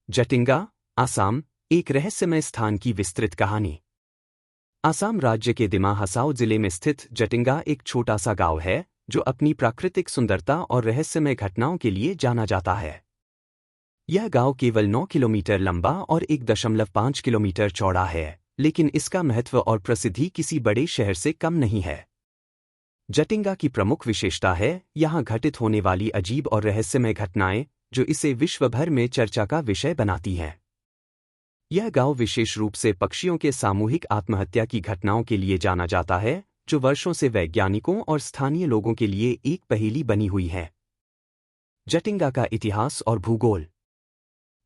जटिंगा, आसाम, एक रहस्यमय स्थान की विस्तृत कहानी। आसाम राज्य के दिमा हसाओ जिले में स्थित जटिंगा एक छोटा सा गांव है जो अपनी प्राकृतिक सुंदरता और रहस्यमय घटनाओं के लिए जाना जाता है। यह गांव केवल 9 किलोमीटर लंबा और 1.5 किलोमीटर चौड़ा है, लेकिन इसका महत्व और प्रसिद्धि किसी बड़े शहर से कम नहीं है। जटिंगा की प्रमुख विशेषता है यहाँ घटित होने वाली अजीब और रहस्यमय घटनाएं, जो इसे विश्व भर में चर्चा का विषय बनाती हैं। यह गांव विशेष रूप से पक्षियों के सामूहिक आत्महत्या की घटनाओं के लिए जाना जाता है, जो वर्षों से वैज्ञानिकों और स्थानीय लोगों के लिए एक पहेली बनी हुई है। जटिंगा का इतिहास और भूगोल।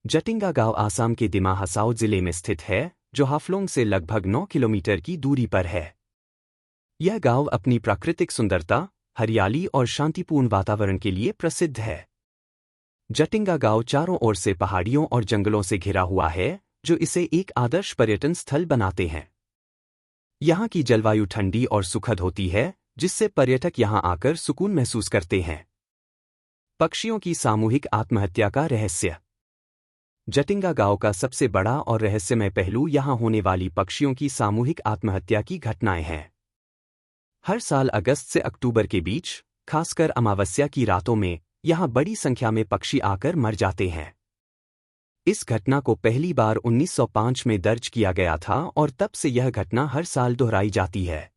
जटिंगा गांव आसाम के दिमा हसाओ जिले में स्थित है, जो हाफलोंग से लगभग 9 किलोमीटर की दूरी पर है। यह गांव अपनी प्राकृतिक सुंदरता, हरियाली और शांतिपूर्ण वातावरण के लिए प्रसिद्ध है। जटिंगा गांव चारों ओर से पहाड़ियों और जंगलों से घिरा हुआ है, जो इसे एक आदर्श पर्यटन स्थल बनाते हैं। यहाँ की जलवायु ठंडी और सुखद होती है, जिससे पर्यटक यहाँ आकर सुकून महसूस करते हैं। पक्षियों की सामूहिक आत्महत्या का रहस्य। जटिंगा गांव का सबसे बड़ा और रहस्यमय पहलू यहाँ होने वाली पक्षियों की सामूहिक आत्महत्या की घटनाएं हैं। हर साल अगस्त से अक्टूबर के बीच, खासकर अमावस्या की रातों में, यहाँ बड़ी संख्या में पक्षी आकर मर जाते हैं। इस घटना को पहली बार 1905 में दर्ज किया गया था और तब से यह घटना हर साल दोहराई जाती है।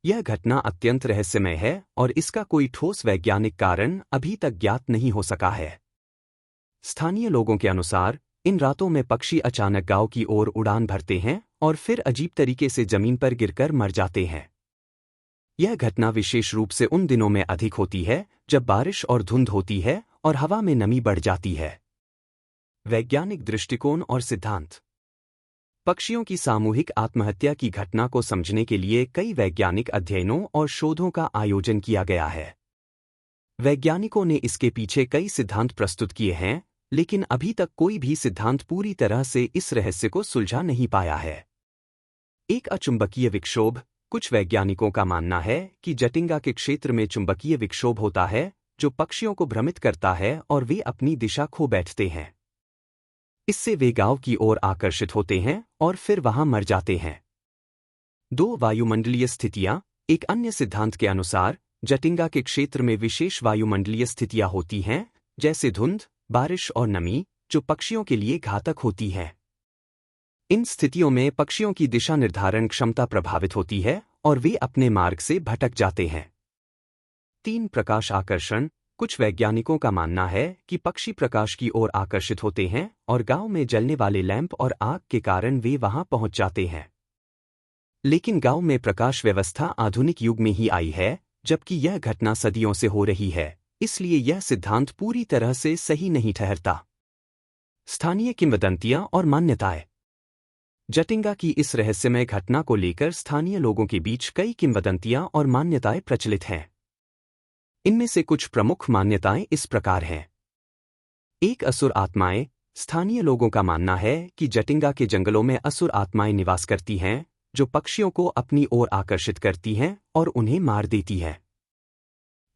यह घटना अत्यंत रहस्यमय है और इसका कोई ठोस वैज्ञानिक कारण अभी तक ज्ञात नहीं हो सका है। स्थानीय लोगों के अनुसार, इन रातों में पक्षी अचानक गांव की ओर उड़ान भरते हैं और फिर अजीब तरीके से जमीन पर गिरकर मर जाते हैं। यह घटना विशेष रूप से उन दिनों में अधिक होती है जब बारिश और धुंध होती है और हवा में नमी बढ़ जाती है। वैज्ञानिक दृष्टिकोण और सिद्धांत। पक्षियों की सामूहिक आत्महत्या की घटना को समझने के लिए कई वैज्ञानिक अध्ययनों और शोधों का आयोजन किया गया है। वैज्ञानिकों ने इसके पीछे कई सिद्धांत प्रस्तुत किए हैं, लेकिन अभी तक कोई भी सिद्धांत पूरी तरह से इस रहस्य को सुलझा नहीं पाया है। एक अचुंबकीय विक्षोभ। कुछ वैज्ञानिकों का मानना है कि जटिंगा के क्षेत्र में चुंबकीय विक्षोभ होता है, जो पक्षियों को भ्रमित करता है और वे अपनी दिशा खो बैठते हैं। इससे वे गांव की ओर आकर्षित होते हैं और फिर वहां मर जाते हैं। 2 वायुमंडलीय स्थितियां। एक अन्य सिद्धांत के अनुसार, जटिंगा के क्षेत्र में विशेष वायुमंडलीय स्थितियां होती हैं, जैसे धुंध, बारिश और नमी, जो पक्षियों के लिए घातक होती हैं। इन स्थितियों में पक्षियों की दिशा निर्धारण क्षमता प्रभावित होती है और वे अपने मार्ग से भटक जाते हैं। 3 प्रकाश आकर्षण। कुछ वैज्ञानिकों का मानना है कि पक्षी प्रकाश की ओर आकर्षित होते हैं और गांव में जलने वाले लैंप और आग के कारण वे वहां पहुंच जाते हैं। लेकिन गांव में प्रकाश व्यवस्था आधुनिक युग में ही आई है, जबकि यह घटना सदियों से हो रही है, इसलिए यह सिद्धांत पूरी तरह से सही नहीं ठहरता। स्थानीय किंवदंतियां और मान्यताएं। जटिंगा की इस रहस्यमय घटना को लेकर स्थानीय लोगों के बीच कई किंवदंतियां और मान्यताएं प्रचलित हैं। इनमें से कुछ प्रमुख मान्यताएं इस प्रकार हैं। 1 असुर आत्माएं। स्थानीय लोगों का मानना है कि जटिंगा के जंगलों में असुर आत्माएं निवास करती हैं, जो पक्षियों को अपनी ओर आकर्षित करती हैं और उन्हें मार देती हैं।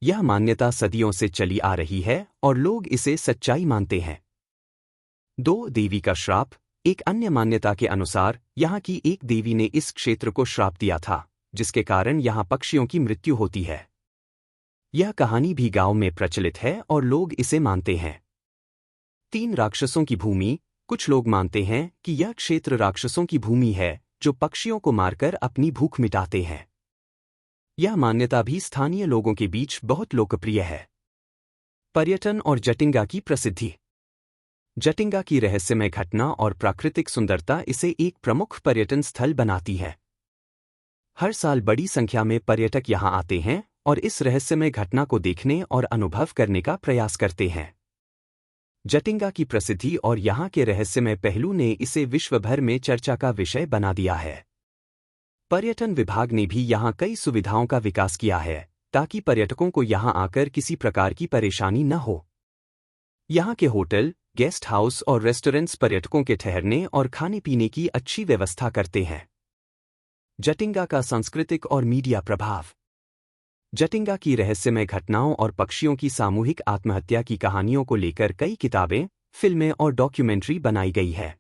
यह मान्यता सदियों से चली आ रही है और लोग इसे सच्चाई मानते हैं। 2 देवी का श्राप। एक अन्य मान्यता के अनुसार, यहाँ की एक देवी ने इस क्षेत्र को श्राप दिया था, जिसके कारण यहाँ पक्षियों की मृत्यु होती है। यह कहानी भी गांव में प्रचलित है और लोग इसे मानते हैं। 3 राक्षसों की भूमि। कुछ लोग मानते हैं कि यह क्षेत्र राक्षसों की भूमि है, जो पक्षियों को मारकर अपनी भूख मिटाते हैं। यह मान्यता भी स्थानीय लोगों के बीच बहुत लोकप्रिय है। पर्यटन और जटिंगा की प्रसिद्धि। जटिंगा की रहस्यमय घटना और प्राकृतिक सुंदरता इसे एक प्रमुख पर्यटन स्थल बनाती है। हर साल बड़ी संख्या में पर्यटक यहां आते हैं और इस रहस्यमय घटना को देखने और अनुभव करने का प्रयास करते हैं। जटिंगा की प्रसिद्धि और यहां के रहस्यमय पहलू ने इसे विश्व भर में चर्चा का विषय बना दिया है। पर्यटन विभाग ने भी यहां कई सुविधाओं का विकास किया है, ताकि पर्यटकों को यहां आकर किसी प्रकार की परेशानी न हो। यहां के होटल, गेस्ट हाउस और रेस्टोरेंट्स पर्यटकों के ठहरने और खाने पीने की अच्छी व्यवस्था करते हैं। जटिंगा का सांस्कृतिक और मीडिया प्रभाव। जटिंगा की रहस्यमय घटनाओं और पक्षियों की सामूहिक आत्महत्या की कहानियों को लेकर कई किताबें, फिल्में और डॉक्यूमेंट्री बनाई गई है।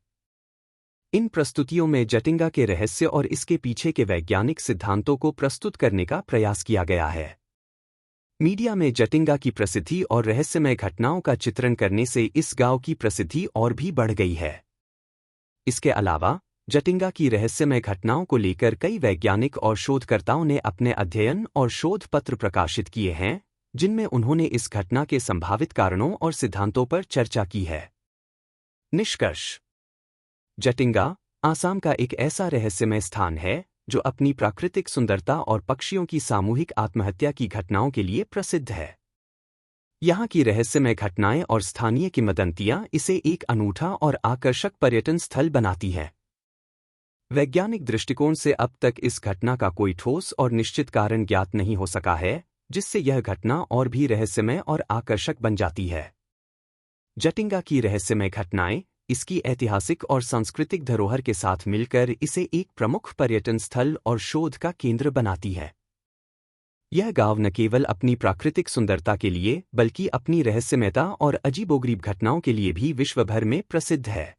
इन प्रस्तुतियों में जटिंगा के रहस्य और इसके पीछे के वैज्ञानिक सिद्धांतों को प्रस्तुत करने का प्रयास किया गया है। मीडिया में जटिंगा की प्रसिद्धि और रहस्यमय घटनाओं का चित्रण करने से इस गांव की प्रसिद्धि और भी बढ़ गई है। इसके अलावा जटिंगा की रहस्यमय घटनाओं को लेकर कई वैज्ञानिक और शोधकर्ताओं ने अपने अध्ययन और शोध पत्र प्रकाशित किए हैं, जिनमें उन्होंने इस घटना के संभावित कारणों और सिद्धांतों पर चर्चा की है। निष्कर्ष: जटिंगा आसाम का एक ऐसा रहस्यमय स्थान है जो अपनी प्राकृतिक सुंदरता और पक्षियों की सामूहिक आत्महत्या की घटनाओं के लिए प्रसिद्ध है। यहाँ की रहस्यमय घटनाएं और स्थानीय किंवदंतियां इसे एक अनूठा और आकर्षक पर्यटन स्थल बनाती हैं। वैज्ञानिक दृष्टिकोण से अब तक इस घटना का कोई ठोस और निश्चित कारण ज्ञात नहीं हो सका है, जिससे यह घटना और भी रहस्यमय और आकर्षक बन जाती है। जटिंगा की रहस्यमय घटनाएं इसकी ऐतिहासिक और सांस्कृतिक धरोहर के साथ मिलकर इसे एक प्रमुख पर्यटन स्थल और शोध का केंद्र बनाती है। यह गांव न केवल अपनी प्राकृतिक सुंदरता के लिए बल्कि अपनी रहस्यमयता और अजीबोगरीब घटनाओं के लिए भी विश्व भर में प्रसिद्ध है।